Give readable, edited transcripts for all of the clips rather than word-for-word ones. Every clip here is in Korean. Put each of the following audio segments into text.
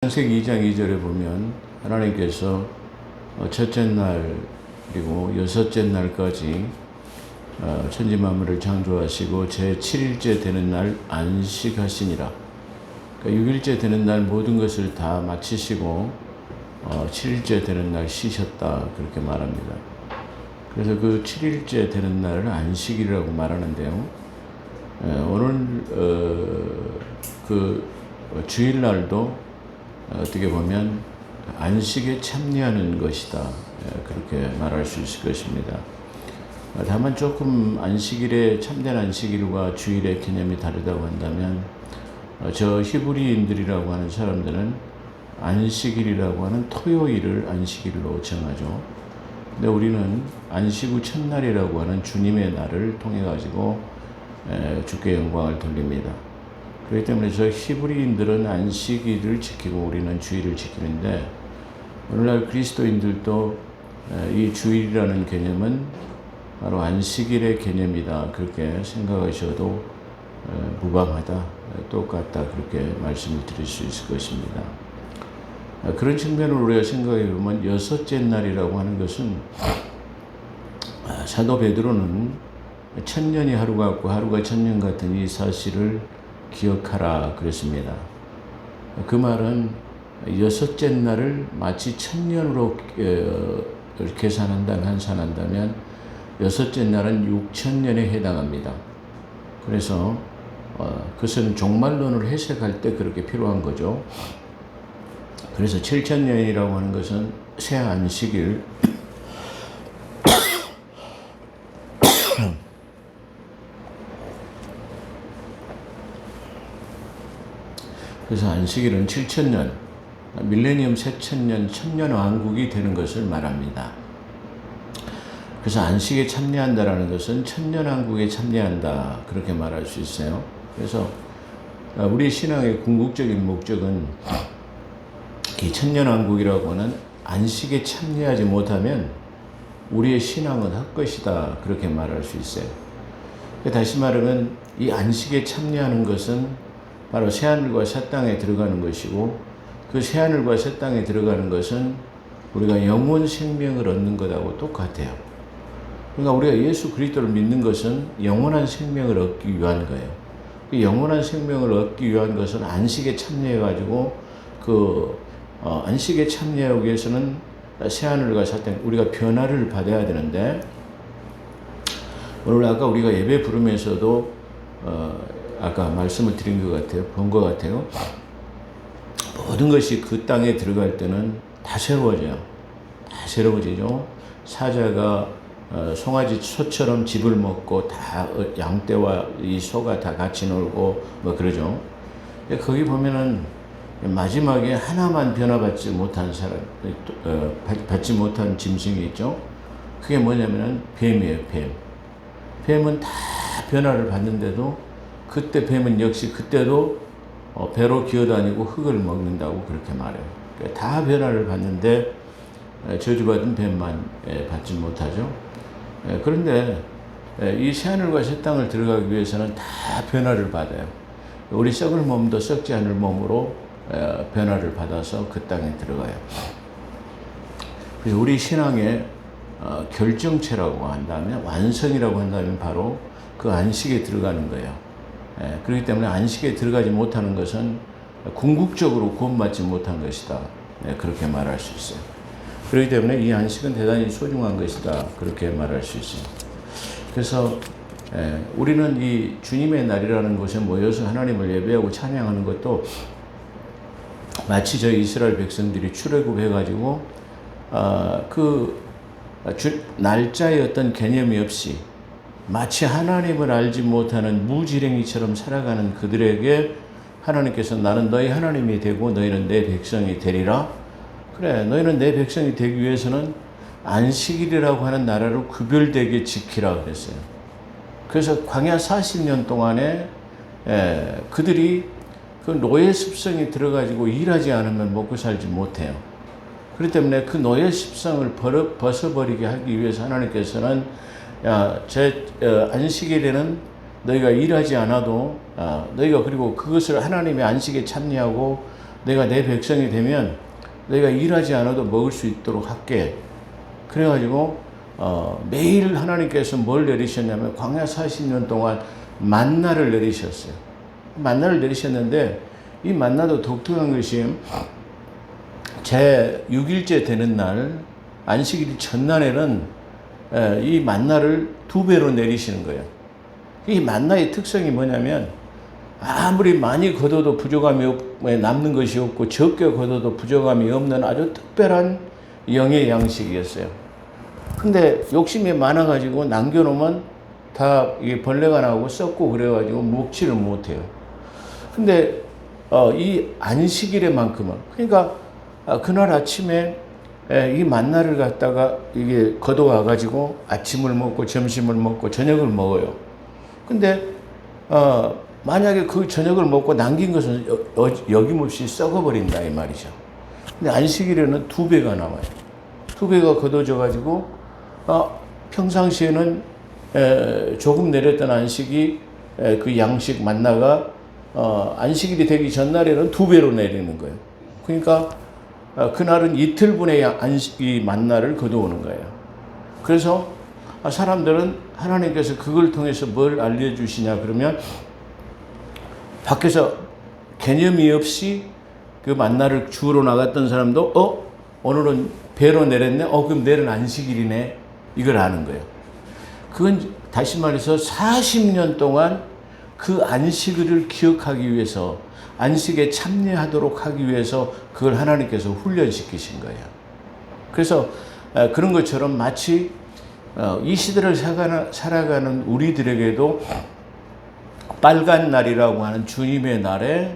창세기 2장 2절에 보면 하나님께서 첫째 날 그리고 여섯째 날까지 천지 만물을 창조하시고 제7일째 되는 날 안식하시니라. 그러니까 6일째 되는 날 모든 것을 다 마치시고 7일째 되는 날 쉬셨다 그렇게 말합니다. 그래서 그 7일째 되는 날을 안식일이라고 말하는데요. 오늘 그 주일날도 어떻게 보면 안식에 참여하는 것이다 그렇게 말할 수 있을 것입니다. 다만 조금 안식일의 참된 안식일과 주일의 개념이 다르다고 한다면 저 히브리인들이라고 하는 사람들은 안식일이라고 하는 토요일을 안식일로 정하죠. 근데 우리는 안식 후 첫날이라고 하는 주님의 날을 통해 가지고 주께 영광을 돌립니다. 그렇기 때문에 저 히브리인들은 안식일을 지키고 우리는 주일을 지키는데 오늘날 그리스도인들도 이 주일이라는 개념은 바로 안식일의 개념이다 그렇게 생각하셔도 무방하다 똑같다 그렇게 말씀을 드릴 수 있을 것입니다. 그런 측면으로 우리가 생각해 보면 여섯째 날이라고 하는 것은 사도 베드로는 천년이 하루 같고 하루가 천년 같은 이 사실을 기억하라 그랬습니다. 그 말은 여섯째 날을 마치 천년으로 계산한다면 환산한다면 여섯째 날은 6천년에 해당합니다. 그래서 그것은 종말론을 해석할 때 그렇게 필요한 거죠. 그래서 7천년이라고 하는 것은 새 안식일 그래서 안식일은 7천년, 밀레니엄 새천년, 천년왕국이 되는 것을 말합니다. 그래서 안식에 참여한다라는 것은 천년왕국에 참여한다 그렇게 말할 수 있어요. 그래서 우리 신앙의 궁극적인 목적은 이 천년왕국이라고 하는 안식에 참여하지 못하면 우리의 신앙은 헛것이다 그렇게 말할 수 있어요. 다시 말하면 이 안식에 참여하는 것은 바로 새하늘과 새 땅에 들어가는 것이고 그 새하늘과 새 땅에 들어가는 것은 우리가 영원 생명을 얻는 것하고 똑같아요. 그러니까 우리가 예수 그리스도를 믿는 것은 영원한 생명을 얻기 위한 거예요. 그 영원한 생명을 얻기 위한 것은 안식에 참여해가지고 안식에 참여하기 위해서는 새하늘과 새 땅 우리가 변화를 받아야 되는데 오늘 아까 우리가 예배 부르면서도 아까 말씀을 드린 것 같아요. 본 것 같아요. 모든 것이 그 땅에 들어갈 때는 다 새로워져요. 다 새로워지죠. 사자가 송아지 소처럼 집을 먹고 다 양떼와 이 소가 다 같이 놀고 뭐 그러죠. 거기 보면은 마지막에 하나만 변화받지 못한 사람, 받지 못한 짐승이 있죠. 그게 뭐냐면은 뱀이에요. 뱀. 뱀은 다 변화를 받는데도 그때 뱀은 역시 그때도 배로 기어다니고 흙을 먹는다고 그렇게 말해요. 그러니까 다 변화를 받는데 저주받은 뱀만 받지 못하죠. 그런데 이 새하늘과 새 땅을 들어가기 위해서는 다 변화를 받아요. 우리 썩을 몸도 썩지 않을 몸으로 변화를 받아서 그 땅에 들어가요. 그래서 우리 신앙의 결정체라고 한다면 완성이라고 한다면 바로 그 안식에 들어가는 거예요. 그렇기 때문에 안식에 들어가지 못하는 것은 궁극적으로 구원받지 못한 것이다. 그렇게 말할 수 있어요. 그렇기 때문에 이 안식은 대단히 소중한 것이다. 그렇게 말할 수 있습니다. 그래서 우리는 이 주님의 날이라는 곳에 모여서 하나님을 예배하고 찬양하는 것도 마치 저 이스라엘 백성들이 출애굽해가지고 날짜의 어떤 개념이 없이 마치 하나님을 알지 못하는 무지랭이처럼 살아가는 그들에게 하나님께서 나는 너희 하나님이 되고 너희는 내 백성이 되리라. 그래, 너희는 내 백성이 되기 위해서는 안식일이라고 하는 나라를 구별되게 지키라 그랬어요. 그래서 광야 40년 동안에 그들이 그 노예 습성이 들어가지고 일하지 않으면 먹고 살지 못해요. 그렇기 때문에 그 노예 습성을 벗어버리게 하기 위해서 하나님께서는 안식일에는 너희가 일하지 않아도 너희가 그리고 그것을 하나님의 안식에 참여하고 내가 내 백성이 되면 내가 일하지 않아도 먹을 수 있도록 할게. 그래가지고 매일 하나님께서 뭘 내리셨냐면 광야 40년 동안 만나를 내리셨어요. 만나를 내리셨는데 이 만나도 독특한 것이 제 6일째 되는 날 안식일 전날에는 이 만나를 2배로 내리시는 거예요. 이 만나의 특성이 뭐냐면 아무리 많이 거둬도 부족함이 남는 것이 없고 적게 거둬도 부족함이 없는 아주 특별한 영의 양식이었어요. 근데 욕심이 많아가지고 남겨놓으면 다 이게 벌레가 나오고 썩고 그래가지고 먹지를 못해요. 근데 이 안식일에만큼은 그러니까 그날 아침에 이 만나를 갖다가 이게 걷어와가지고 아침을 먹고 점심을 먹고 저녁을 먹어요. 근데 만약에 그 저녁을 먹고 남긴 것은 여김없이 썩어버린다 이 말이죠. 근데 안식일에는 2배가 남아요. 2배가 걷어져가지고 평상시에는 조금 내렸던 안식이 그 양식 만나가 안식일이 되기 전날에는 2배로 내리는 거예요. 그러니까 그날은 이틀분의 안식이 만나를 거두오는 거예요. 그래서 사람들은 하나님께서 그걸 통해서 뭘 알려주시냐 그러면 밖에서 개념이 없이 그 만나를 주우러 나갔던 사람도 오늘은 배로 내렸네. 그럼 내일은 안식일이네. 이걸 아는 거예요. 그건 다시 말해서 40년 동안 그 안식일을 기억하기 위해서 안식에 참여하도록 하기 위해서 그걸 하나님께서 훈련시키신 거예요. 그래서 그런 것처럼 마치 이 시대를 살아가는 우리들에게도 빨간 날이라고 하는 주님의 날에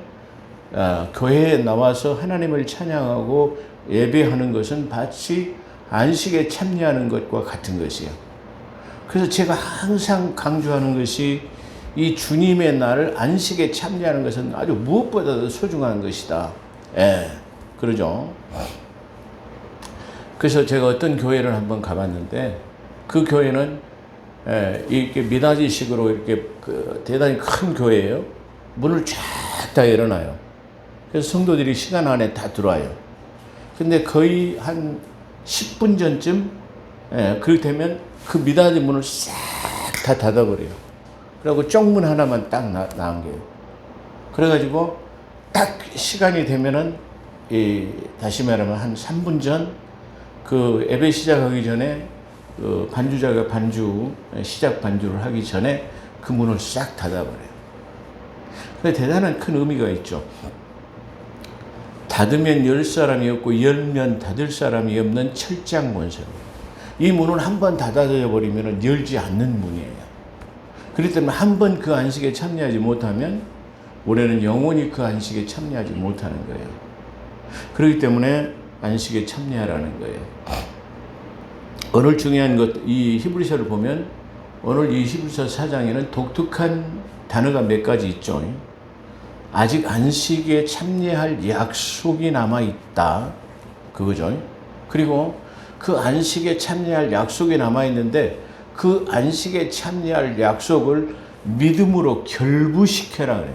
교회에 나와서 하나님을 찬양하고 예배하는 것은 마치 안식에 참여하는 것과 같은 것이에요. 그래서 제가 항상 강조하는 것이 이 주님의 날을 안식에 참여하는 것은 아주 무엇보다도 소중한 것이다. 그러죠. 그래서 제가 어떤 교회를 한번 가봤는데 그 교회는 이렇게 미닫이식으로 이렇게 대단히 큰 교회예요. 문을 쫙 다 열어놔요. 그래서 성도들이 시간 안에 다 들어와요. 근데 거의 한 10분 전쯤 그렇게 되면 그 미닫이 문을 싹 다 닫아버려요. 그리고 쪽문 하나만 딱 남겨요. 그래가지고 딱 시간이 되면은 다시 말하면 한 3분 전 그 예배 시작하기 전에 그 반주자가 시작 반주를 하기 전에 그 문을 싹 닫아버려요. 근데 대단한 큰 의미가 있죠. 닫으면 열 사람이 없고 열면 닫을 사람이 없는 철장 문선. 이 문은 한번 닫아져 버리면 열지 않는 문이에요. 그렇기 때문에 한번 그 안식에 참여하지 못하면 우리는 영원히 그 안식에 참여하지 못하는 거예요. 그렇기 때문에 안식에 참여하라는 거예요. 오늘 중요한 것, 이 히브리서를 보면 오늘 이 히브리서 4장에는 독특한 단어가 몇 가지 있죠. 아직 안식에 참여할 약속이 남아있다. 그거죠. 그리고 그 안식에 참여할 약속이 남아있는데 그 안식에 참여할 약속을 믿음으로 결부시켜라 그래요.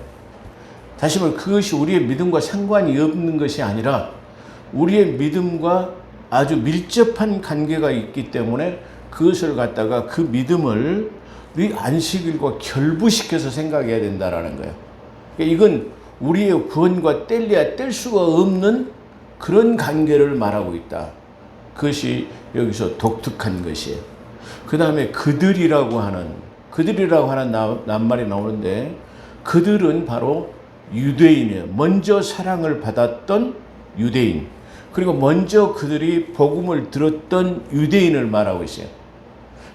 다시 말해 그것이 우리의 믿음과 상관이 없는 것이 아니라 우리의 믿음과 아주 밀접한 관계가 있기 때문에 그것을 갖다가 그 믿음을 이 안식일과 결부시켜서 생각해야 된다라는 거예요. 이건 우리의 구원과 뗄래야 뗄 수가 없는 그런 관계를 말하고 있다. 그것이 여기서 독특한 것이에요. 그 다음에 그들이라고 하는 낱말이 나오는데 그들은 바로 유대인이에요. 먼저 사랑을 받았던 유대인. 그리고 먼저 그들이 복음을 들었던 유대인을 말하고 있어요.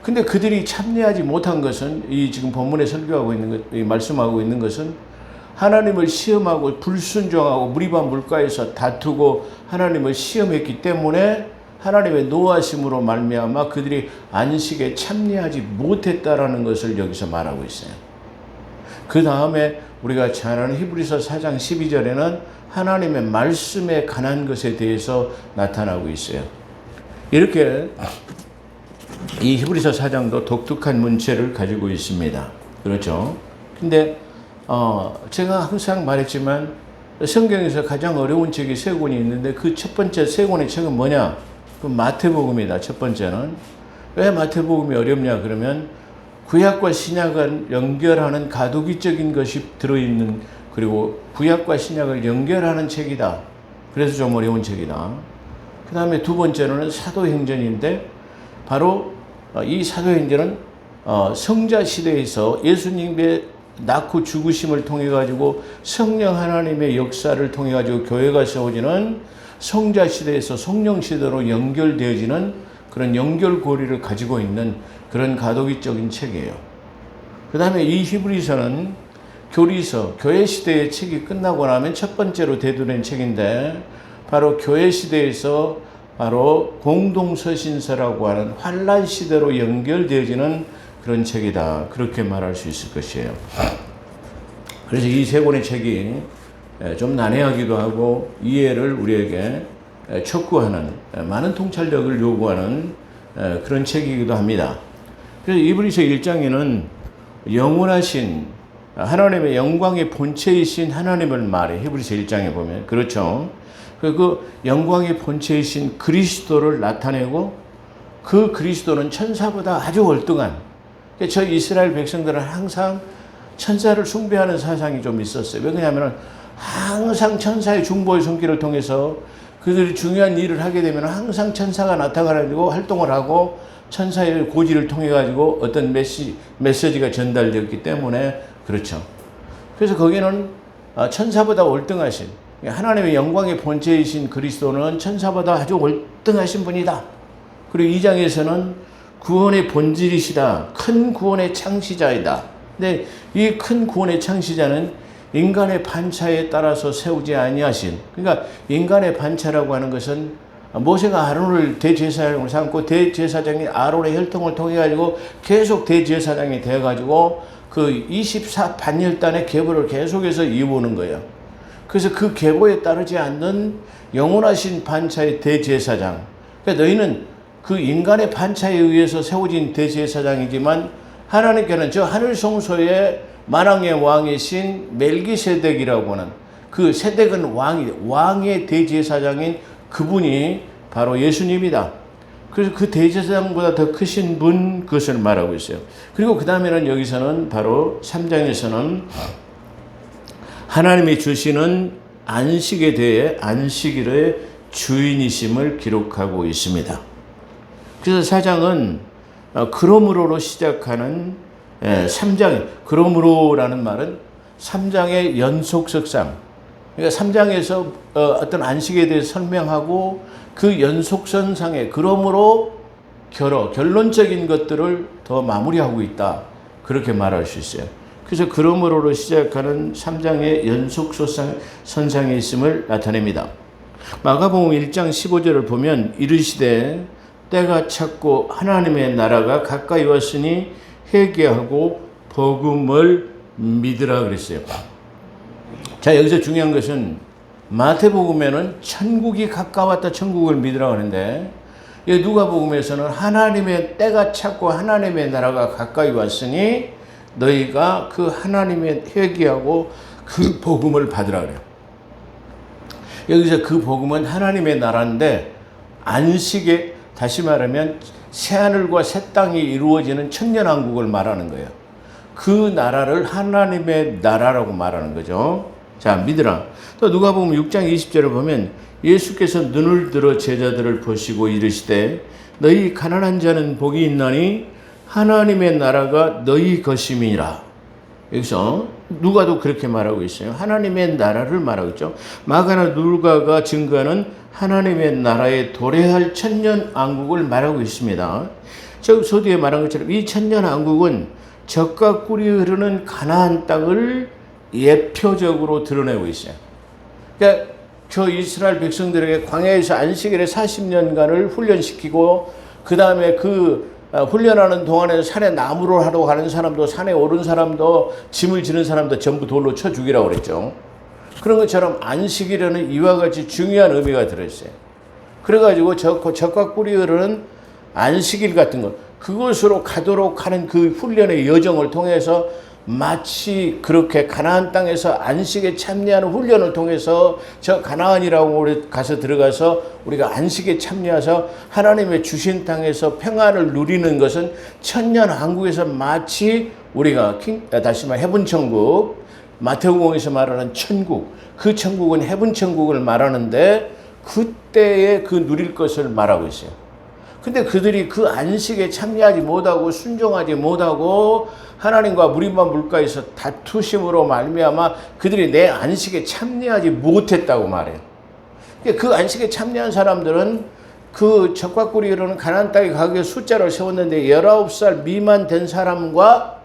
근데 그들이 참여하지 못한 것은 이 지금 본문에 설교하고 있는 것, 말씀하고 있는 것은 하나님을 시험하고 불순종하고 무리바 물가에서 다투고 하나님을 시험했기 때문에 하나님의 노하심으로 말미암아 그들이 안식에 참여하지 못했다라는 것을 여기서 말하고 있어요. 그 다음에 우리가 잘 아는 히브리서 4장 12절에는 하나님의 말씀에 관한 것에 대해서 나타나고 있어요. 이렇게 이 히브리서 4장도 독특한 문체를 가지고 있습니다. 그렇죠? 근데 제가 항상 말했지만 성경에서 가장 어려운 책이 세 권이 있는데 그 첫 번째 세 권의 책은 뭐냐? 그 마태복음이다. 첫 번째는. 왜 마태복음이 어렵냐 그러면 구약과 신약을 연결하는 가두기적인 것이 들어있는, 그리고 구약과 신약을 연결하는 책이다. 그래서 좀 어려운 책이다. 그 다음에 두 번째로는 사도행전인데 바로 이 사도행전은 성자 시대에서 예수님의 낳고 죽으심을 통해 가지고 성령 하나님의 역사를 통해 가지고 교회가 세워지는 성자 시대에서 성령 시대로 연결되어지는 그런 연결고리를 가지고 있는 그런 가독이적인 책이에요. 그 다음에 이 히브리서는 교리서, 교회 시대의 책이 끝나고 나면 첫 번째로 대두된 책인데 바로 교회 시대에서 바로 공동서신서라고 하는 환란 시대로 연결되어지는 그런 책이다. 그렇게 말할 수 있을 것이에요. 그래서 이 세 권의 책이 좀 난해하기도 하고 이해를 우리에게 촉구하는, 많은 통찰력을 요구하는 그런 책이기도 합니다. 그래서 히브리서 1장에는 영원하신 하나님의 영광의 본체이신 하나님을 말해. 히브리서 1장에 보면 그렇죠. 그 영광의 본체이신 그리스도를 나타내고 그 그리스도는 천사보다 아주 월등한, 저 이스라엘 백성들은 항상 천사를 숭배하는 사상이 좀 있었어요. 왜냐하면 항상 천사의 중보의 손길을 통해서 그들이 중요한 일을 하게 되면 항상 천사가 나타나가지고 활동을 하고 천사의 고지를 통해 가지고 어떤 메시지가 전달되었기 때문에 그렇죠. 그래서 거기는 천사보다 월등하신 하나님의 영광의 본체이신 그리스도는 천사보다 아주 월등하신 분이다. 그리고 2장에서는 구원의 본질이시다. 큰 구원의 창시자이다. 근데 이 큰 구원의 창시자는 인간의 반차에 따라서 세우지 아니하신, 그러니까 인간의 반차라고 하는 것은 모세가 아론을 대제사장으로 삼고 대제사장이 아론의 혈통을 통해 가지고 계속 대제사장이 되어 가지고 그 24반열단의 계보를 계속해서 이어오는 거예요. 그래서 그 계보에 따르지 않는 영원하신 반차의 대제사장. 그러니까 너희는 그 인간의 반차에 의해서 세워진 대제사장이지만 하나님께는 저 하늘 성소의 만왕의 왕이신 멜기세덱이라고 하는 그 세덱은 왕의 대제사장인 그분이 바로 예수님이다. 그래서 그 대제사장보다 더 크신 분, 그것을 말하고 있어요. 그리고 그 다음에는 여기서는 바로 3장에서는 하나님이 주시는 안식에 대해 안식일의 주인이심을 기록하고 있습니다. 그래서 4장은 그러므로로 시작하는 3장, 그러므로라는 말은 3장의 연속석상, 그러니까 3장에서 어떤 안식에 대해서 설명하고 그 연속선상에 그러므로 결론적인 것들을 더 마무리하고 있다. 그렇게 말할 수 있어요. 그래서 그러므로로 시작하는 3장의 연속선상에 있음을 나타냅니다. 마가복음 1장 15절을 보면 이르시되 때가 찼고 하나님의 나라가 가까이 왔으니 회개하고 복음을 믿으라 그랬어요. 자, 여기서 중요한 것은 마태복음에는 천국이 가까웠다, 천국을 믿으라 하는데 누가복음에서는 하나님의 때가 찼고 하나님의 나라가 가까이 왔으니 너희가 그 하나님의 회개하고 그 복음을 받으라 그래요. 여기서 그 복음은 하나님의 나라인데 안식에, 다시 말하면 새하늘과 새 땅이 이루어지는 천년왕국을 말하는 거예요. 그 나라를 하나님의 나라라고 말하는 거죠. 자, 믿으라. 또 누가복음 6장 20절을 보면 예수께서 눈을 들어 제자들을 보시고 이르시되 너희 가난한 자는 복이 있나니 하나님의 나라가 너희 것임이라. 여기서 누가도 그렇게 말하고 있어요. 하나님의 나라를 말하고 있죠. 마가나 누가가 증거하는 하나님의 나라에 도래할 천년왕국을 말하고 있습니다. 저 서두에 말한 것처럼 이 천년왕국은 젖과 꿀이 흐르는 가나안 땅을 예표적으로 드러내고 있어요. 그러니까 저 이스라엘 백성들에게 광야에서 안식일에 40년간을 훈련시키고 그 다음에 그 훈련하는 동안에 산에 나무를 하러 가는 사람도, 산에 오른 사람도, 짐을 지는 사람도 전부 돌로 쳐 죽이라고 그랬죠. 그런 것처럼 안식일에는 이와 같이 중요한 의미가 들어있어요. 그래가지고 젖과 꿀이 흐르는 안식일 같은 것, 그것으로 가도록 하는 그 훈련의 여정을 통해서 마치 그렇게 가나안 땅에서 안식에 참여하는 훈련을 통해서 저 가나안이라고 우리 가서 들어가서 우리가 안식에 참여해서 하나님의 주신 땅에서 평안을 누리는 것은 천년 왕국에서 마치 우리가 다시 말해 해분 천국, 마태복음에서 말하는 천국, 그 천국은 해분 천국을 말하는데 그때에 그 누릴 것을 말하고 있어요. 근데 그들이 그 안식에 참여하지 못하고 순종하지 못하고 하나님과 무리만 물가에서 다투심으로 말미암아 그들이 내 안식에 참여하지 못했다고 말해요. 그 안식에 참여한 사람들은 그 적과꿀이 이르는 가나안 땅에 가기 위해 숫자를 세웠는데 19살 미만 된 사람과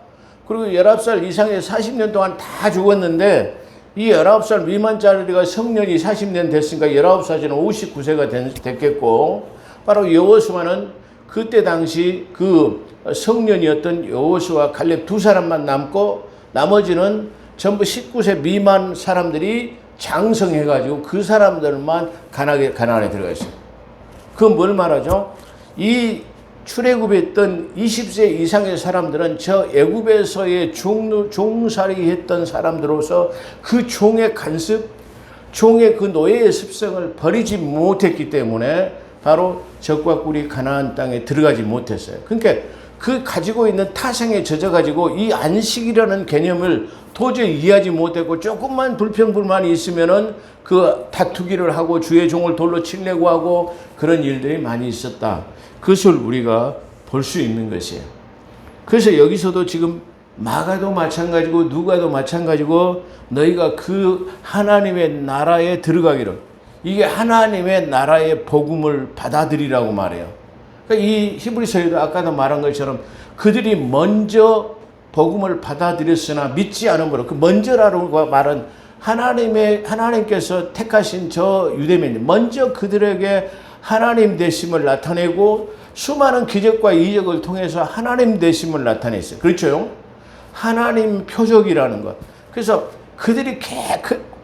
그리고 19살 이상의 40년 동안 다 죽었는데 이 19살 미만짜리가 성년이 40년 됐으니까 19살이면 59세가 됐겠고 바로 여호수아는 그때 당시 그 성년이었던 여호수아 갈렙 두 사람만 남고 나머지는 전부 19세 미만 사람들이 장성해가지고 그 사람들만 가나안에 들어가 있어요. 그건 뭘 말하죠? 이 출애굽했던 20세 이상의 사람들은 저 애굽에서의 종살이 했던 사람들로서 그 종의 간섭, 종의 그 노예의 습성을 버리지 못했기 때문에 바로 적과 꿀이 가나안 땅에 들어가지 못했어요. 그러니까 그 가지고 있는 타성에 젖어가지고 이 안식이라는 개념을 도저히 이해하지 못했고 조금만 불평불만이 있으면은 그 다투기를 하고 주의 종을 돌로 치려고 하고 그런 일들이 많이 있었다. 그것을 우리가 볼 수 있는 것이에요. 그래서 여기서도 지금 마가도 마찬가지고 누가도 마찬가지고 너희가 그 하나님의 나라에 들어가기를 이게 하나님의 나라의 복음을 받아들이라고 말해요. 그러니까 이 히브리서에도 아까도 말한 것처럼 그들이 먼저 복음을 받아들였으나 믿지 않음으로 그 먼저라고 말은 하나님께서 택하신 저 유대민이 먼저 그들에게 하나님 되심을 나타내고 수많은 기적과 이적을 통해서 하나님 되심을 나타냈어요. 그렇죠? 하나님 표적이라는 것. 그래서 그들이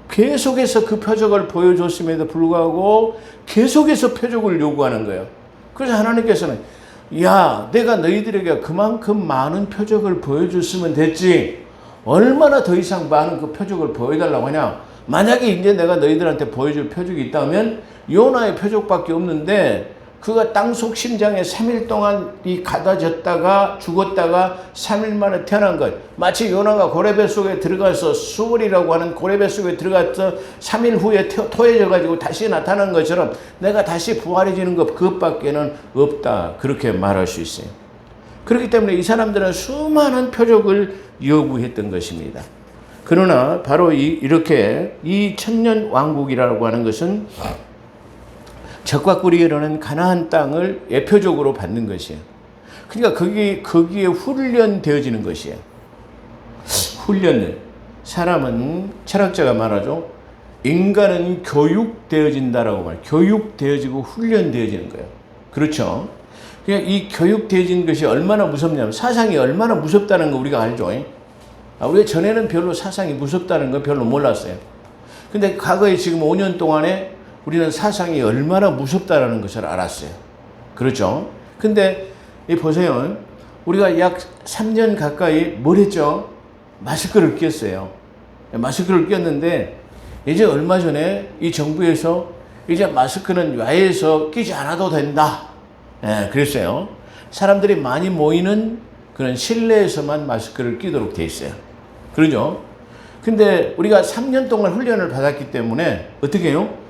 계속해서 그 표적을 보여줬음에도 불구하고 계속해서 표적을 요구하는 거예요. 그래서 하나님께서는 야, 내가 너희들에게 그만큼 많은 표적을 보여줬으면 됐지. 얼마나 더 이상 많은 그 표적을 보여달라고 하냐. 만약에 이제 내가 너희들한테 보여줄 표적이 있다면 요나의 표적밖에 없는데 그가 땅속 심장에 3일 동안 가다졌다가 죽었다가 3일 만에 태어난 것. 마치 요나가 고래배 속에 들어가서 수월이라고 하는 고래배 속에 들어가서 3일 후에 토해져가지고 다시 나타난 것처럼 내가 다시 부활해지는 것 그것밖에는 없다. 그렇게 말할 수 있어요. 그렇기 때문에 이 사람들은 수많은 표적을 요구했던 것입니다. 그러나 바로 이렇게 이 천년 왕국이라고 하는 것은 적과 꿀이 흐르는 가나안 땅을 예표적으로 받는 것이에요. 그러니까 거기에 훈련되어지는 것이에요. 훈련을. 사람은 철학자가 말하죠. 인간은 교육되어진다라고 말해요. 교육되어지고 훈련되어지는 거예요. 그렇죠? 그러니까 이 교육되어진 것이 얼마나 무섭냐면 사상이 얼마나 무섭다는 거 우리가 알죠. 우리가 전에는 별로 사상이 무섭다는 거 별로 몰랐어요. 근데 과거에 지금 5년 동안에 우리는 사상이 얼마나 무섭다는 것을 알았어요. 그렇죠? 근데 보세요. 우리가 약 3년 가까이 뭘 했죠? 마스크를 꼈어요. 마스크를 꼈는데 이제 얼마 전에 이 정부에서 이제 마스크는 야외에서 끼지 않아도 된다. 그랬어요. 사람들이 많이 모이는 그런 실내에서만 마스크를 끼도록 돼 있어요. 그러죠? 근데 우리가 3년 동안 훈련을 받았기 때문에 어떻게 해요?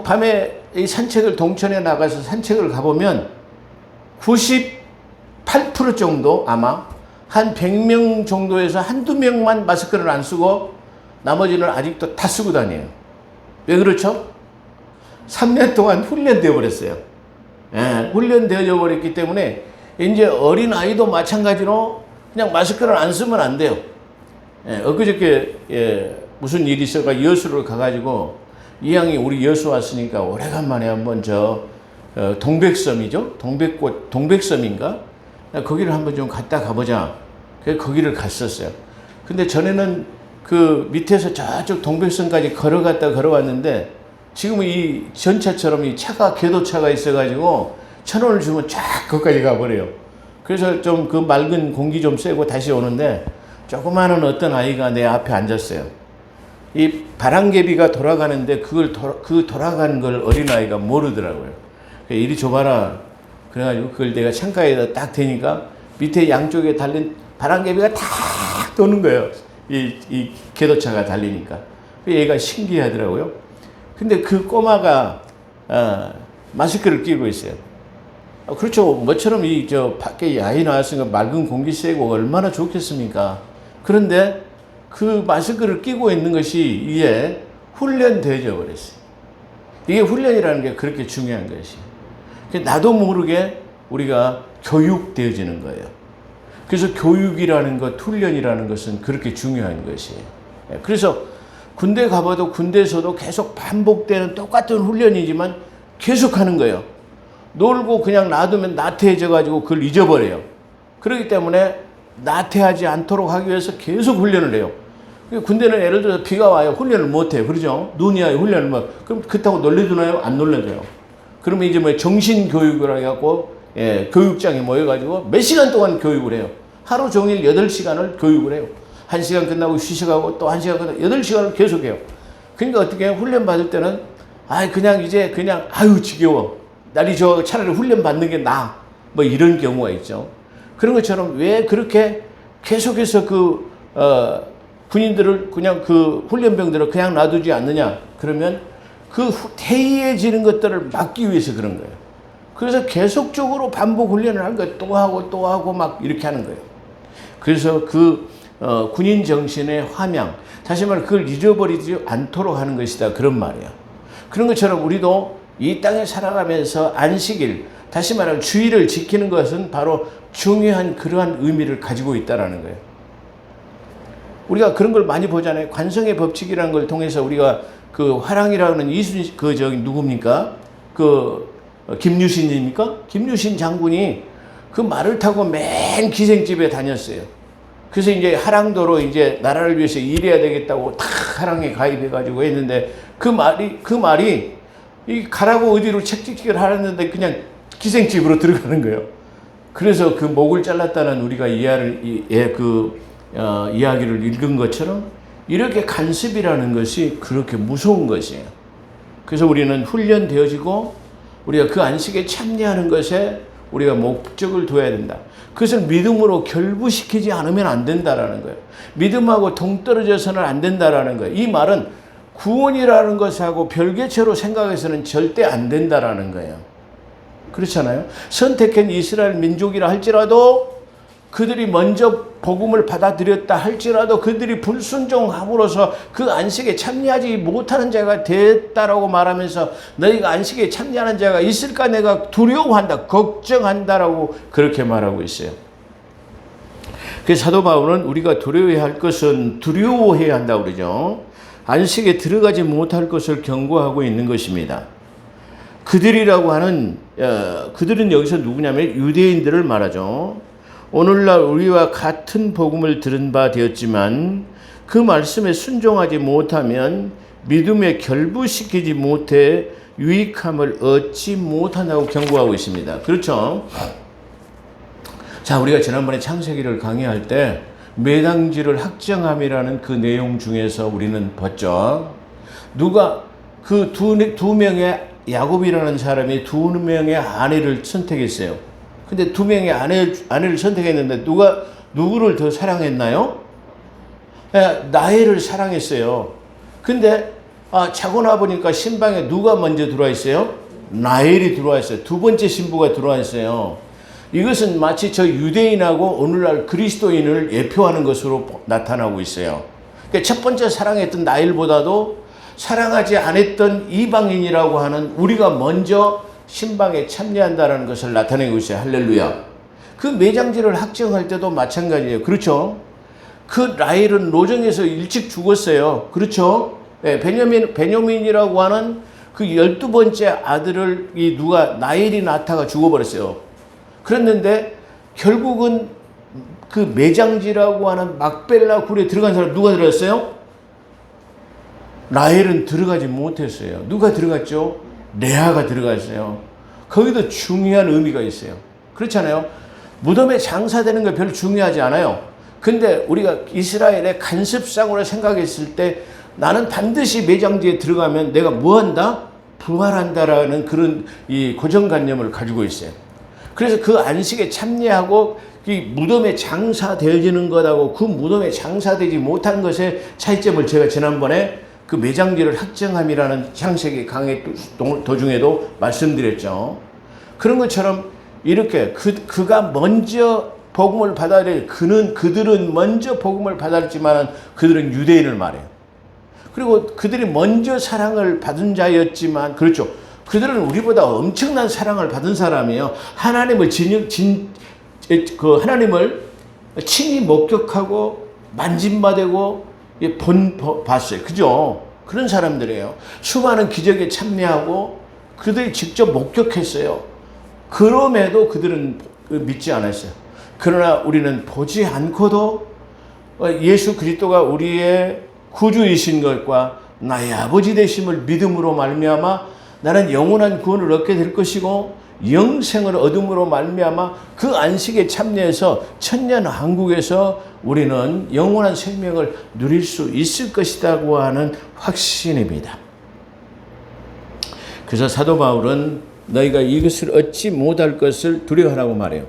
밤에 이 산책을 동천에 나가서 산책을 가보면 98% 정도 아마 한 100명 정도에서 한두 명만 마스크를 안 쓰고 나머지는 아직도 다 쓰고 다녀요. 왜 그렇죠? 3년 동안 훈련되어 버렸어요. 훈련되어 버렸기 때문에 이제 어린 아이도 마찬가지로 그냥 마스크를 안 쓰면 안 돼요. 엊그저께 무슨 일이 있어가 여수를 가가지고 이양이 우리 여수 왔으니까 오래간만에 한번 동백섬이죠? 동백섬인가? 거기를 한번 좀 갔다 가보자. 그래서 거기를 갔었어요. 근데 전에는 그 밑에서 저쪽 동백섬까지 걸어왔는데 지금은 이 전차처럼 이 차가 궤도차가 있어가지고 1,000원을 주면 쫙 거기까지 가버려요. 그래서 좀 그 맑은 공기 좀 쐬고 다시 오는데 조그마한 어떤 아이가 내 앞에 앉았어요. 이 바람개비가 돌아가는데 그 돌아가는 걸 어린아이가 모르더라고요. 이리 줘봐라. 그래가지고 그걸 내가 창가에다 딱 대니까 밑에 양쪽에 달린 바람개비가 탁 도는 거예요. 이 궤도차가 달리니까. 얘가 신기하더라고요. 근데 그 꼬마가 마스크를 끼고 있어요. 그렇죠. 뭐처럼 밖에 야외 나왔으니까 맑은 공기 쐬고 얼마나 좋겠습니까? 그런데 그 마스크를 끼고 있는 것이 이게 훈련되어져 버렸어요. 이게 훈련이라는 게 그렇게 중요한 것이. 나도 모르게 우리가 교육되어지는 거예요. 그래서 교육이라는 것, 훈련이라는 것은 그렇게 중요한 것이에요. 그래서 군대 가봐도 군대에서도 계속 반복되는 똑같은 훈련이지만 계속 하는 거예요. 놀고 그냥 놔두면 나태해져가지고 그걸 잊어버려요. 그렇기 때문에 나태하지 않도록 하기 위해서 계속 훈련을 해요. 군대는 예를 들어서 비가 와요. 훈련을 못해요. 그러죠? 눈이 와요. 훈련을 못. 그럼 그렇다고 놀려주나요? 안 놀려줘요. 그러면 이제 뭐 정신교육을 해갖고, 교육장에 모여가지고 몇 시간 동안 교육을 해요. 하루 종일 8시간을 교육을 해요. 1시간 끝나고 휴식하고 또 1시간 끝나고 8시간을 계속해요. 그러니까 어떻게 해요? 훈련 받을 때는, 아유, 지겨워. 날이 차라리 훈련 받는 게 나아. 뭐 이런 경우가 있죠. 그런 것처럼 왜 그렇게 계속해서 군인들을 그냥 훈련병들을 그냥 놔두지 않느냐. 그러면 태이해지는 것들을 막기 위해서 그런 거예요. 그래서 계속적으로 반복 훈련을 한 거예요. 또 하고 막 이렇게 하는 거예요. 그래서 군인 정신의 함양, 다시 말해 그걸 잊어버리지 않도록 하는 것이다. 그런 말이에요. 그런 것처럼 우리도 이 땅에 살아가면서 안식일, 다시 말하면 주일을 지키는 것은 바로 중요한 그러한 의미를 가지고 있다는 거예요. 우리가 그런 걸 많이 보잖아요. 관성의 법칙이라는 걸 통해서 우리가 화랑이라는 누굽니까? 김유신입니까? 김유신 장군이 그 말을 타고 맨 기생집에 다녔어요. 그래서 이제 하랑도로 이제 나라를 위해서 일해야 되겠다고 탁 하랑에 가입해가지고 했는데 그 말이 가라고 어디로 책찍질을 하랬는데 그냥 기생집으로 들어가는 거예요. 그래서 그 목을 잘랐다는 우리가 이야기를 읽은 것처럼 이렇게 간섭이라는 것이 그렇게 무서운 것이에요. 그래서 우리는 훈련되어지고 우리가 그 안식에 참여하는 것에 우리가 목적을 둬야 된다. 그것을 믿음으로 결부시키지 않으면 안 된다라는 거예요. 믿음하고 동떨어져서는 안 된다라는 거예요. 이 말은 구원이라는 것하고 별개체로 생각해서는 절대 안 된다라는 거예요. 그렇잖아요. 선택한 이스라엘 민족이라 할지라도 그들이 먼저 복음을 받아들였다 할지라도 그들이 불순종함으로써 그 안식에 참여하지 못하는 자가 됐다라고 말하면서 너희가 안식에 참여하는 자가 있을까 내가 두려워한다, 걱정한다라고 그렇게 말하고 있어요. 그래서 사도 바울은 우리가 두려워해야 할 것은 두려워해야 한다고 그러죠. 안식에 들어가지 못할 것을 경고하고 있는 것입니다. 그들이라고 하는 그들은 여기서 누구냐면 유대인들을 말하죠. 오늘날 우리와 같은 복음을 들은 바 되었지만 그 말씀에 순종하지 못하면 믿음에 결부시키지 못해 유익함을 얻지 못한다고 경고하고 있습니다. 그렇죠? 자, 우리가 지난번에 창세기를 강의할 때 매당지를 확정함이라는 그 내용 중에서 우리는 봤죠. 누가 그 두 명의 야곱이라는 사람이 2명의 아내를 선택했어요. 근데 2명의 아내를 선택했는데 누구를 더 사랑했나요? 라헬을 사랑했어요. 근데 자고 나보니까 신방에 누가 먼저 들어와 있어요? 라헬이 들어와 있어요. 두 번째 신부가 들어와 있어요. 이것은 마치 저 유대인하고 오늘날 그리스도인을 예표하는 것으로 나타나고 있어요. 그러니까 첫 번째 사랑했던 라헬보다도 사랑하지 않았던 이방인이라고 하는 우리가 먼저 신방에 참여한다는 것을 나타내고 있어요. 할렐루야. 그 매장지를 확정할 때도 마찬가지예요. 그렇죠? 그 라헬은 노정에서 일찍 죽었어요. 그렇죠? 네, 베냐민이라고 하는 그 12번째 아들을 라헬이 낳다가 죽어버렸어요. 그랬는데 결국은 그 매장지라고 하는 막벨라 굴에 들어간 사람 누가 들어갔어요? 라헬은 들어가지 못했어요. 누가 들어갔죠? 레아가 들어갔어요. 거기도 중요한 의미가 있어요. 그렇잖아요. 무덤에 장사되는 거 별로 중요하지 않아요. 근데 우리가 이스라엘의 간습상으로 생각했을 때 나는 반드시 매장지에 들어가면 내가 뭐한다? 부활한다라는 그런 이 고정관념을 가지고 있어요. 그래서 그 안식에 참여하고 이 무덤에 장사되어지는 것하고 그 무덤에 장사되지 못한 것의 차이점을 제가 지난번에 그 매장지를 확정함이라는 창세기 강의 도중에도 말씀드렸죠. 그런 것처럼 이렇게 그가 먼저 복음을 받아야 될 그들은 먼저 복음을 받았지만 그들은 유대인을 말해요. 그리고 그들이 먼저 사랑을 받은 자였지만 그렇죠. 그들은 우리보다 엄청난 사랑을 받은 사람이에요. 하나님을 하나님을 친히 목격하고 만진바되고 봤어요. 그죠? 그런 사람들이에요. 수많은 기적에 참여하고 그들이 직접 목격했어요. 그럼에도 그들은 믿지 않았어요. 그러나 우리는 보지 않고도 예수 그리스도가 우리의 구주이신 것과 나의 아버지 되심을 믿음으로 말미암아 나는 영원한 구원을 얻게 될 것이고 영생을 얻음으로 말미암아 그 안식에 참여해서 천년 왕국에서 우리는 영원한 생명을 누릴 수 있을 것이라고 하는 확신입니다. 그래서 사도 바울은 너희가 이것을 얻지 못할 것을 두려워하라고 말해요.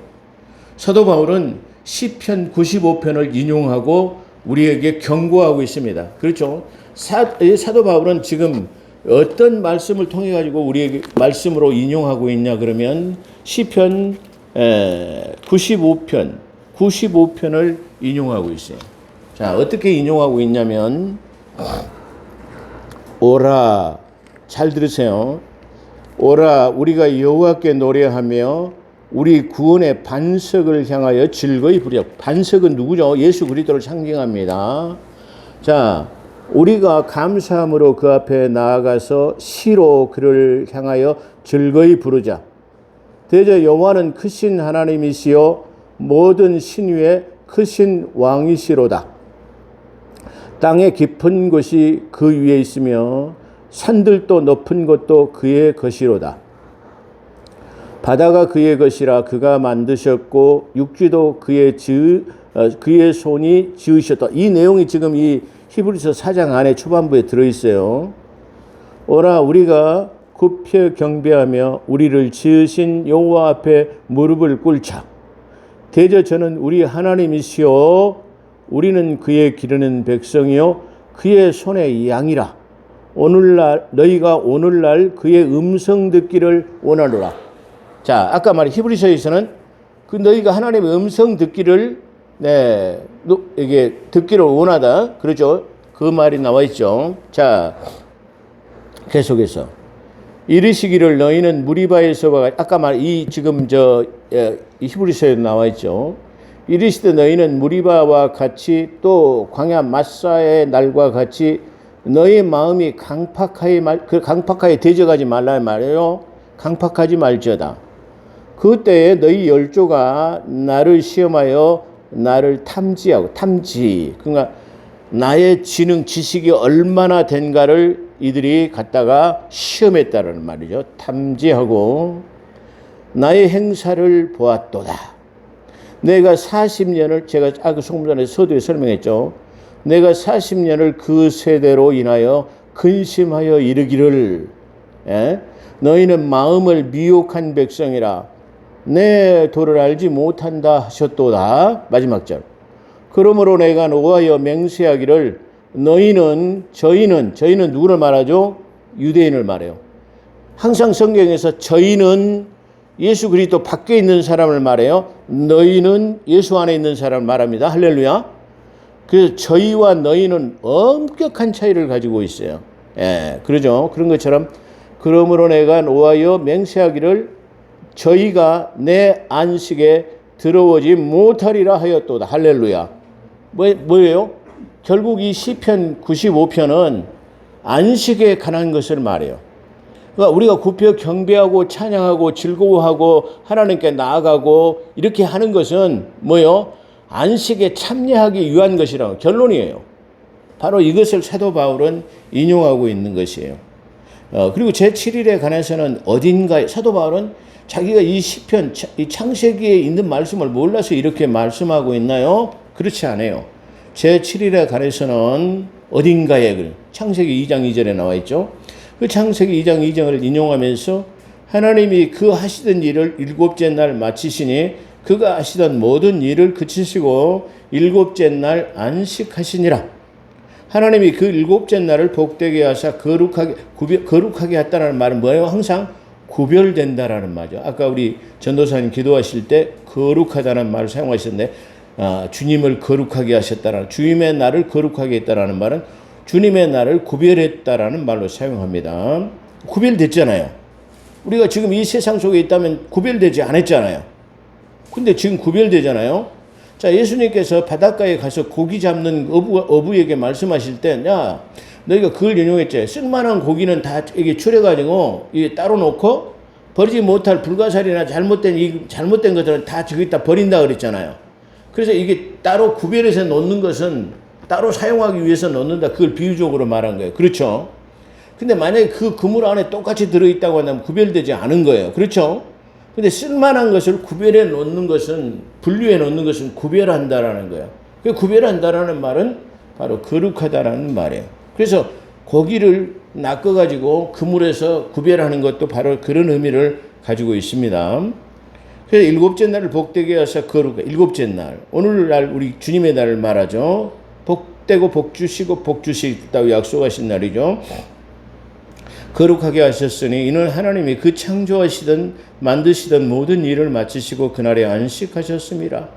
사도 바울은 시편 95편을 인용하고 우리에게 경고하고 있습니다. 그렇죠? 사도 바울은 지금 어떤 말씀을 통해 가지고 우리에게 말씀으로 인용하고 있냐 그러면 시편 95편을 인용하고 있어요. 자, 어떻게 인용하고 있냐면 오라, 잘 들으세요. 오라, 우리가 여호와께 노래하며 우리 구원의 반석을 향하여 즐거이 부르자. 반석은 누구죠? 예수 그리스도를 상징합니다. 자, 우리가 감사함으로 그 앞에 나아가서 시로 그를 향하여 즐거이 부르자. 대저 여호와는 크신 하나님이시요 모든 신 위에 크신 왕이시로다. 땅의 깊은 곳이 그 위에 있으며 산들도 높은 곳도 그의 것이로다. 바다가 그의 것이라 그가 만드셨고 육지도 그의 손이 지으셨다. 이 내용이 지금 이 히브리서 4장 안에 초반부에 들어있어요. 오라 우리가 굽혀 경배하며 우리를 지으신 여호와 앞에 무릎을 꿇자. 대저 저는 우리 하나님이시오 우리는 그의 기르는 백성이요 그의 손의 양이라. 오늘날 너희가 오늘날 그의 음성 듣기를 원하노라. 자, 아까 말한 히브리서에서는 그 너희가 하나님의 음성 듣기를 이게 듣기를 원하다. 그렇죠? 그 말이 나와 있죠. 자, 계속해서 이르시기를 너희는 무리바에서 아까 말 이 지금 이 히브리서에 나와 있죠. 이르시되 너희는 무리바와 같이 또 광야 마사의 날과 같이 너희 마음이 강팍하게 대적하지 말라는 말이에요. 강팍하지 말지어다. 그때에 너희 열조가 나를 시험하여 나를 탐지. 그러니까 나의 지식이 얼마나 된가를 이들이 갖다가 시험했다는 말이죠. 탐지하고 나의 행사를 보았도다. 내가 40년을 제가 아까 조금 전에 서두에 설명했죠. 내가 40년을 그 세대로 인하여 근심하여 이르기를 너희는 마음을 미혹한 백성이라 내 도를 알지 못한다 하셨도다. 마지막 절. 그러므로 내가 노하여 맹세하기를 저희는 누구를 말하죠? 유대인을 말해요. 항상 성경에서 저희는 예수 그리스도 밖에 있는 사람을 말해요. 너희는 예수 안에 있는 사람을 말합니다. 할렐루야. 그래서 저희와 너희는 엄격한 차이를 가지고 있어요. 그러죠. 그런 것처럼 그러므로 내가 노하여 맹세하기를 저희가 내 안식에 들어오지 못하리라 하였도다. 할렐루야. 뭐예요? 결국 이 시편 95편은 안식에 관한 것을 말해요. 그러니까 우리가 굽혀 경배하고 찬양하고 즐거워하고 하나님께 나아가고 이렇게 하는 것은 뭐예요? 안식에 참여하기 위한 것이라고 결론이에요. 바로 이것을 사도 바울은 인용하고 있는 것이에요. 그리고 제7일에 관해서는 어딘가에 사도 바울은 자기가 이 시편, 이 창세기에 있는 말씀을 몰라서 이렇게 말씀하고 있나요? 그렇지 않아요. 제7일에 관해서는 어딘가에 창세기 2장 2절에 나와 있죠. 그 창세기 2장 2절을 인용하면서 하나님이 그 하시던 일을 일곱째 날 마치시니 그가 하시던 모든 일을 그치시고 일곱째 날 안식하시니라. 하나님이 그 일곱째 날을 복되게 하사 거룩하게 했다는 말은 뭐예요? 항상 구별된다라는 말이죠. 아까 우리 전도사님 기도하실 때 거룩하다는 말을 사용하셨는데 주님을 거룩하게 하셨다라는, 주님의 날을 거룩하게 했다라는 말은 주님의 날을 구별했다라는 말로 사용합니다. 구별됐잖아요. 우리가 지금 이 세상 속에 있다면 구별되지 않았잖아요. 근데 지금 구별되잖아요. 자, 예수님께서 바닷가에 가서 고기 잡는 어부에게 말씀하실 때, 야, 너희가 그걸 인용했지. 쓸만한 고기는 다 이게 추려가지고 이게 따로 놓고 버리지 못할 불가사리나 잘못된 것들은 다 저기다 버린다 그랬잖아요. 그래서 이게 따로 구별해서 놓는 것은 따로 사용하기 위해서 놓는다. 그걸 비유적으로 말한 거예요. 그렇죠? 근데 만약에 그 그물 안에 똑같이 들어있다고 한다면 구별되지 않은 거예요. 그렇죠? 근데 쓸만한 것을 구별해 놓는 것은, 분류해 놓는 것은 구별한다라는 거예요. 그 구별한다라는 말은 바로 거룩하다라는 말이에요. 그래서 고기를 낚아가지고 그물에서 구별하는 것도 바로 그런 의미를 가지고 있습니다. 그래서 일곱째 날을 복되게 하사 일곱째 날, 오늘날 우리 주님의 날을 말하죠. 복되고 복주시고 복주시다고 약속하신 날이죠. 거룩하게 하셨으니 이는 하나님이 그 창조하시던 만드시던 모든 일을 마치시고 그날에 안식하셨습니다.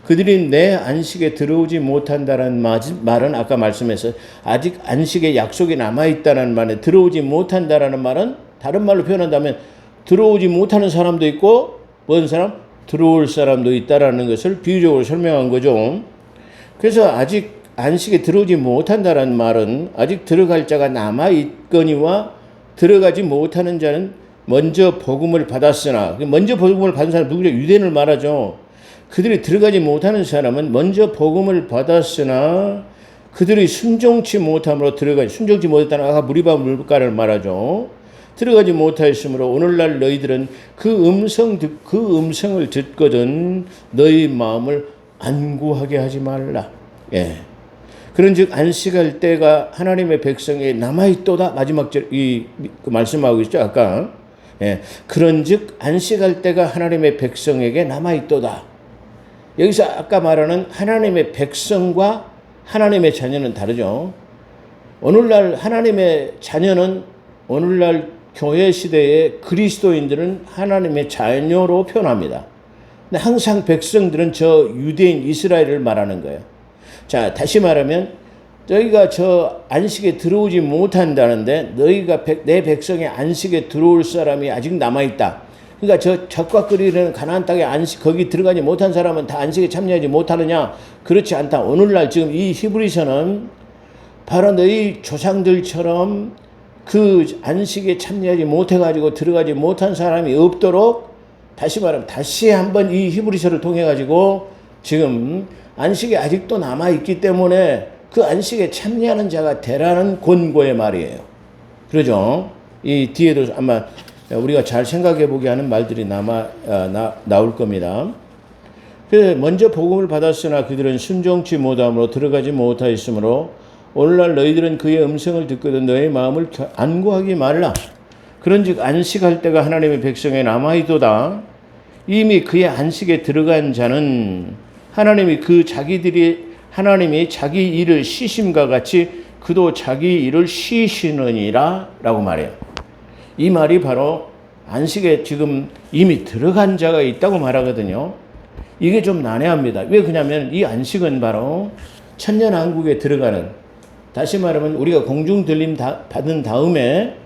그들이 내 안식에 들어오지 못한다는 말은 아까 말씀해서 아직 안식의 약속이 남아있다는 말에 들어오지 못한다라는 말은 다른 말로 표현한다면 들어오지 못하는 사람도 있고 뭔 사람? 들어올 사람도 있다라는 것을 비유적으로 설명한 거죠. 그래서 아직 안식에 들어오지 못한다라는 말은 아직 들어갈 자가 남아있거니와 들어가지 못하는 자는 먼저 복음을 받았으나, 먼저 복음을 받은 사람 누구죠? 유대인을 말하죠. 그들이 들어가지 못하는 사람은 먼저 복음을 받았으나 그들이 순종치 못함으로 순종치 못했다는 아까 무리바 물가를 말하죠. 들어가지 못하였으므로 오늘날 너희들은 그 음성을 듣거든 너희 마음을 안구하게 하지 말라. 예. 그런즉 안식할 때가 하나님의 백성에 남아있도다. 마지막 절 말씀하고 있죠. 아까. 예. 그런즉 안식할 때가 하나님의 백성에게 남아있도다. 여기서 아까 말하는 하나님의 백성과 하나님의 자녀는 다르죠. 오늘날 하나님의 자녀는 오늘날 교회 시대의 그리스도인들은 하나님의 자녀로 표현합니다. 근데 항상 백성들은 저 유대인 이스라엘을 말하는 거예요. 자, 다시 말하면 너희가 저 안식에 들어오지 못한다는데 너희가 내 백성의 안식에 들어올 사람이 아직 남아있다. 그러니까 저 적과 끓이는 가나안 땅에 거기 들어가지 못한 사람은 다 안식에 참여하지 못하느냐? 그렇지 않다. 오늘날 지금 이 히브리서는 바로 너희 조상들처럼 그 안식에 참여하지 못해가지고 들어가지 못한 사람이 없도록 다시 말하면 다시 한번 이 히브리서를 통해가지고 지금 안식에 아직도 남아있기 때문에 그 안식에 참여하는 자가 되라는 권고의 말이에요. 그러죠? 이 뒤에도 아마 우리가 잘 생각해 보게 하는 말들이 나올 겁니다. 그래서 먼저 복음을 받았으나 그들은 순종치 못함으로 들어가지 못하였으므로 오늘날 너희들은 그의 음성을 듣거든 너의 마음을 안구하기 말라. 그런즉 안식할 때가 하나님의 백성에 남아있도다. 이미 그의 안식에 들어간 자는 하나님이 자기 일을 쉬심과 같이 그도 자기 일을 쉬시느니라 라고 말해요. 이 말이 바로 안식에 지금 이미 들어간 자가 있다고 말하거든요. 이게 좀 난해합니다. 왜 그러냐면 이 안식은 바로 천년왕국에 들어가는, 다시 말하면 우리가 공중 들림 받은 다음에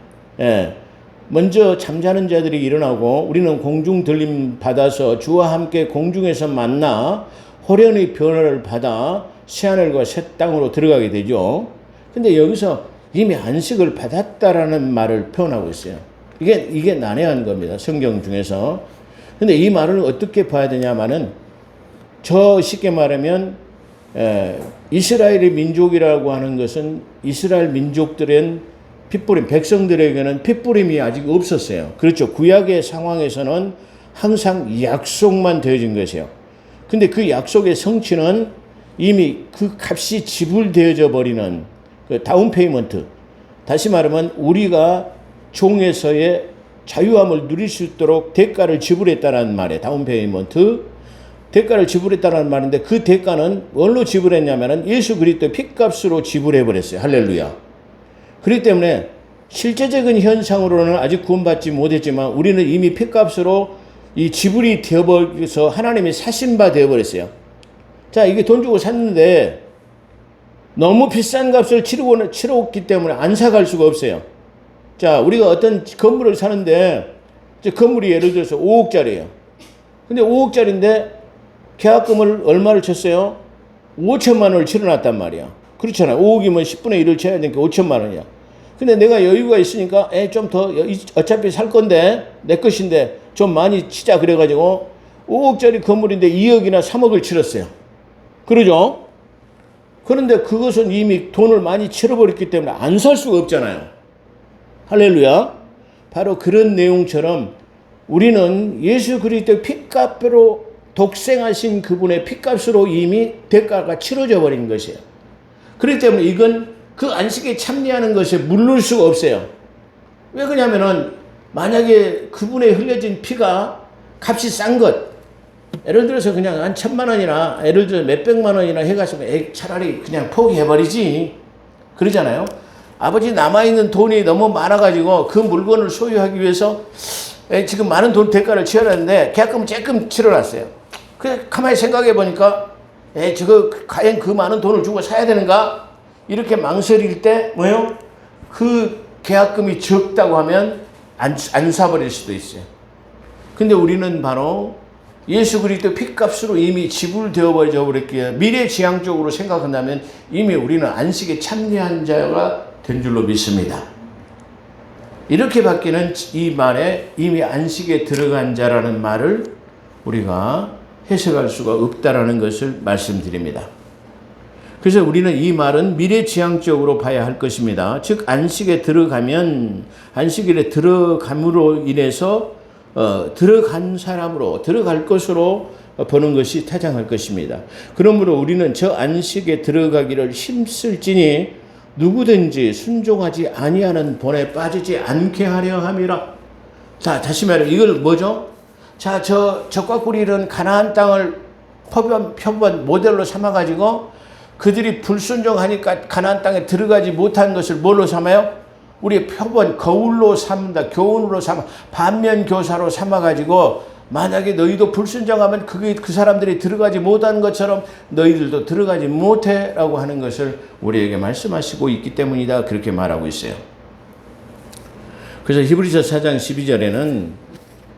먼저 잠자는 자들이 일어나고 우리는 공중 들림 받아서 주와 함께 공중에서 만나 호련의 변화를 받아 새하늘과 새 땅으로 들어가게 되죠. 근데 여기서 이미 안식을 받았다라는 말을 표현하고 있어요. 이게 난해한 겁니다. 성경 중에서. 근데 이 말을 어떻게 봐야 되냐면은 쉽게 말하면 이스라엘의 민족이라고 하는 것은 이스라엘 민족들은 핏부림, 백성들에게는 핏부림이 아직 없었어요. 그렇죠. 구약의 상황에서는 항상 약속만 되어진 것이에요. 근데 그 약속의 성취는 이미 그 값이 지불되어져 버리는 그 다운 페이먼트. 다시 말하면 우리가 종에서의 자유함을 누릴 수 있도록 대가를 지불했다는 말이에요. 다운 페이먼트. 대가를 지불했다는 말인데 그 대가는 뭘로 지불했냐면은 예수 그리스도의 피값으로 지불해 버렸어요. 할렐루야. 그렇기 때문에 실제적인 현상으로는 아직 구원받지 못했지만 우리는 이미 피값으로 이 지불이 되어버려서 하나님이 사신 바 되어버렸어요. 자, 이게 돈 주고 샀는데 너무 비싼 값을 치렀기 때문에 안 사갈 수가 없어요. 자, 우리가 어떤 건물을 사는데 건물이 예를 들어서 5억짜리예요. 근데 5억짜리인데 계약금을 얼마를 쳤어요? 5천만 원을 치러놨단 말이야. 그렇잖아요. 5억이면 10분의 1을 쳐야 되니까 5천만 원이야. 근데 내가 여유가 있으니까 좀 더 어차피 살 건데 내 것인데 좀 많이 치자 그래가지고 5억짜리 건물인데 2억이나 3억을 치렀어요. 그러죠? 그런데 그것은 이미 돈을 많이 치러버렸기 때문에 안 살 수가 없잖아요. 할렐루야. 바로 그런 내용처럼 우리는 예수 그리스도의 피값으로 독생하신 그분의 피값으로 이미 대가가 치러져 버린 것이에요. 그렇기 때문에 이건 그 안식에 참여하는 것에 물를 수가 없어요. 왜 그러냐면은 만약에 그분의 흘려진 피가 값이 싼 것, 예를 들어서 그냥 한 1,000만 원이나 예를 들어 몇백만 원이나 해가지고 차라리 그냥 포기해버리지 그러잖아요. 아버지 남아있는 돈이 너무 많아가지고 그 물건을 소유하기 위해서 지금 많은 돈 대가를 치러놨는데 계약금을 조금 치러놨어요. 그래 가만히 생각해 보니까 저거 과연 그 많은 돈을 주고 사야 되는가? 이렇게 망설일 때 뭐요? 그 계약금이 적다고 하면 안 사버릴 수도 있어요. 근데 우리는 바로 예수 그리스도 피값으로 이미 지불되어 버렸기에 미래지향적으로 생각한다면 이미 우리는 안식에 참여한 자가 된 줄로 믿습니다. 이렇게 바뀌는 이 말에 이미 안식에 들어간 자라는 말을 우리가 해석할 수가 없다라는 것을 말씀드립니다. 그래서 우리는 이 말은 미래지향적으로 봐야 할 것입니다. 즉 안식에 들어가면 안식일에 들어감으로 인해서 들어간 사람으로 들어갈 것으로 보는 것이 타당할 것입니다. 그러므로 우리는 저 안식에 들어가기를 힘쓸지니 누구든지 순종하지 아니하는 본에 빠지지 않게 하려 함이라. 자, 다시 말해 이걸 뭐죠? 자, 적과 꿀이 이른 가나안 땅을 표본 모델로 삼아가지고 그들이 불순종하니까 가나안 땅에 들어가지 못한 것을 뭘로 삼아요? 우리 표본 거울로 삼는다. 교훈으로 삼아 반면 교사로 삼아가지고 만약에 너희도 불순종하면 그 사람들이 들어가지 못한 것처럼 너희들도 들어가지 못해라고 하는 것을 우리에게 말씀하시고 있기 때문이다. 그렇게 말하고 있어요. 그래서 히브리서 4장 12절에는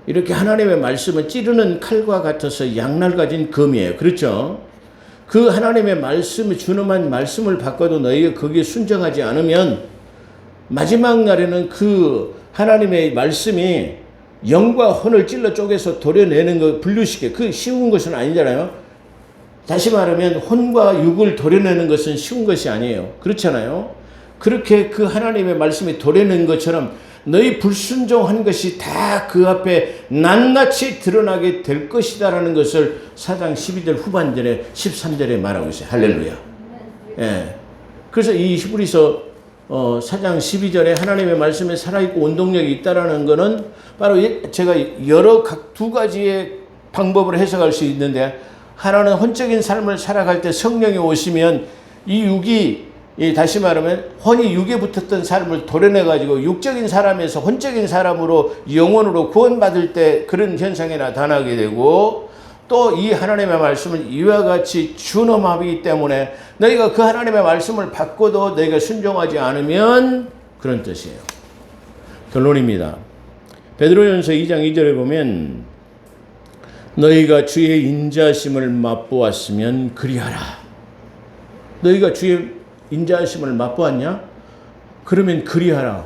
이렇게 하나님의 말씀은 찌르는 칼과 같아서 양날 가진 검이에요. 그렇죠? 그 하나님의 말씀이 준엄한 말씀을 바꿔도 너희가 거기에 순종하지 않으면 마지막 날에는 그 하나님의 말씀이 영과 혼을 찔러 쪼개서 도려내는 거 분류시켜. 그 쉬운 것은 아니잖아요. 다시 말하면 혼과 육을 도려내는 것은 쉬운 것이 아니에요. 그렇잖아요. 그렇게 그 하나님의 말씀이 도려낸 것처럼 너희 불순종한 것이 다 그 앞에 낱낱이 드러나게 될 것이다라는 것을 4장 12절 후반절에 13절에 말하고 있어요. 할렐루야. 예. 그래서 이 히브리서 4장 12절에 하나님의 말씀에 살아있고 원동력이 있다라는 것은 바로 제가 두 가지의 방법으로 해석할 수 있는데, 하나는 혼적인 삶을 살아갈 때 성령이 오시면 이 육이 다시 말하면 혼이 육에 붙었던 삶을 도려내가지고 육적인 사람에서 혼적인 사람으로 영혼으로 구원받을 때 그런 현상이 나타나게 되고, 또 이 하나님의 말씀은 이와 같이 준엄하기 때문에 너희가 그 하나님의 말씀을 받고도 너희가 순종하지 않으면 그런 뜻이에요. 결론입니다. 베드로전서 2장 2절에 보면 너희가 주의 인자하심을 맛보았으면 그리하라. 너희가 주의 인자하심을 맛보았냐? 그러면 그리하라.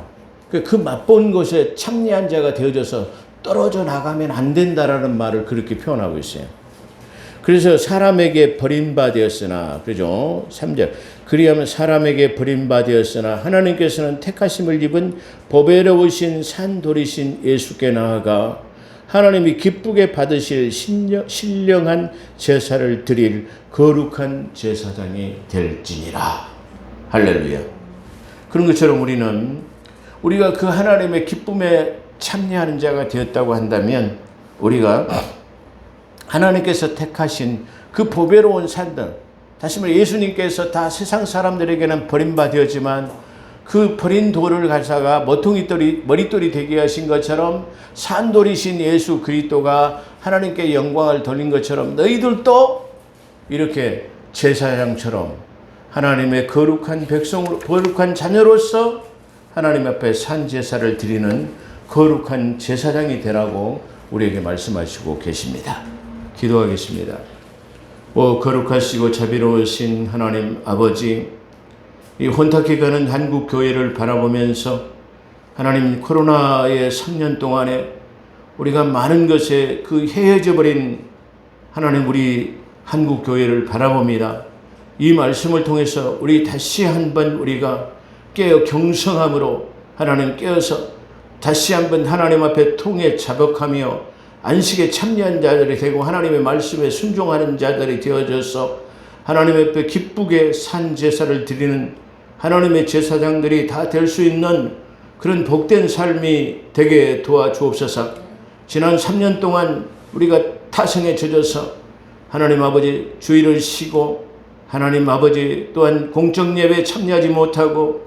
그 맛본 것에 참여한 자가 되어져서 떨어져 나가면 안 된다라는 말을 그렇게 표현하고 있어요. 그래서 사람에게 버림받았으나, 그죠? 3절. 그리하면 사람에게 버림받았으나 하나님께서는 택하심을 입은 보배로우신 산돌이신 예수께 나아가 하나님이 기쁘게 받으실 신령한 제사를 드릴 거룩한 제사장이 될지니라. 할렐루야. 그런 것처럼 우리가 그 하나님의 기쁨에 참여하는 자가 되었다고 한다면, 우리가 하나님께서 택하신 그 보배로운 산들, 다시 말해 예수님께서 다 세상 사람들에게는 버림받았지만 그 버린 돌을 가사가 머릿돌이 되게 하신 것처럼 산돌이신 예수 그리스도가 하나님께 영광을 돌린 것처럼 너희들도 이렇게 제사장처럼 하나님의 거룩한 백성으로, 거룩한 자녀로서 하나님 앞에 산 제사를 드리는 거룩한 제사장이 되라고 우리에게 말씀하시고 계십니다. 기도하겠습니다. 오 거룩하시고 자비로우신 하나님 아버지, 이 혼탁해가는 한국 교회를 바라보면서 하나님, 코로나의 3년 동안에 우리가 많은 것에 그 해해져 버린 하나님 우리 한국 교회를 바라봅니다. 이 말씀을 통해서 우리 다시 한번 우리가 깨어 경성함으로 하나님 깨어서 다시 한번 하나님 앞에 통해 자복하며 안식에 참여한 자들이 되고 하나님의 말씀에 순종하는 자들이 되어져서 하나님 앞에 기쁘게 산 제사를 드리는 하나님의 제사장들이 다 될 수 있는 그런 복된 삶이 되게 도와주옵소서. 지난 3년 동안 우리가 타성에 젖어서 하나님 아버지 주일을 쉬고 하나님 아버지 또한 공적 예배에 참여하지 못하고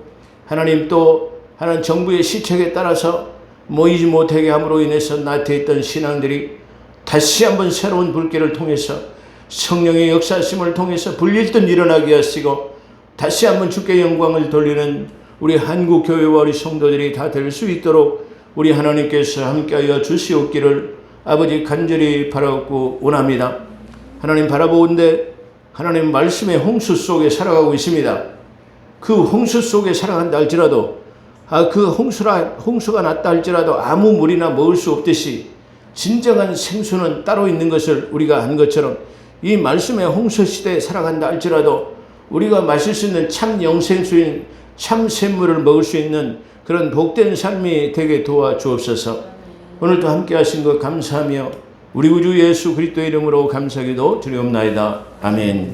하나님 또 하나님 정부의 시책에 따라서 모이지 못하게 함으로 인해서 나태했던 신앙들이 다시 한번 새로운 불길을 통해서 성령의 역사심을 통해서 불일듯 일어나게 하시고 다시 한번 주께 영광을 돌리는 우리 한국 교회와 우리 성도들이 다 될 수 있도록 우리 하나님께서 함께하여 주시옵기를 아버지 간절히 바라고 원합니다. 하나님 바라보는데 하나님 말씀의 홍수 속에 살아가고 있습니다. 그 홍수 속에 살아간다 할지라도 그 홍수가 났다 할지라도 아무 물이나 먹을 수 없듯이 진정한 생수는 따로 있는 것을 우리가 안 것처럼 이 말씀의 홍수 시대에 살아간다 할지라도 우리가 마실 수 있는 참 영생수인 참 샘물을 먹을 수 있는 그런 복된 삶이 되게 도와주옵소서. 오늘도 함께 하신 것 감사하며 우리 구주 예수 그리스도 이름으로 감사하기도 드리옵나이다. 아멘.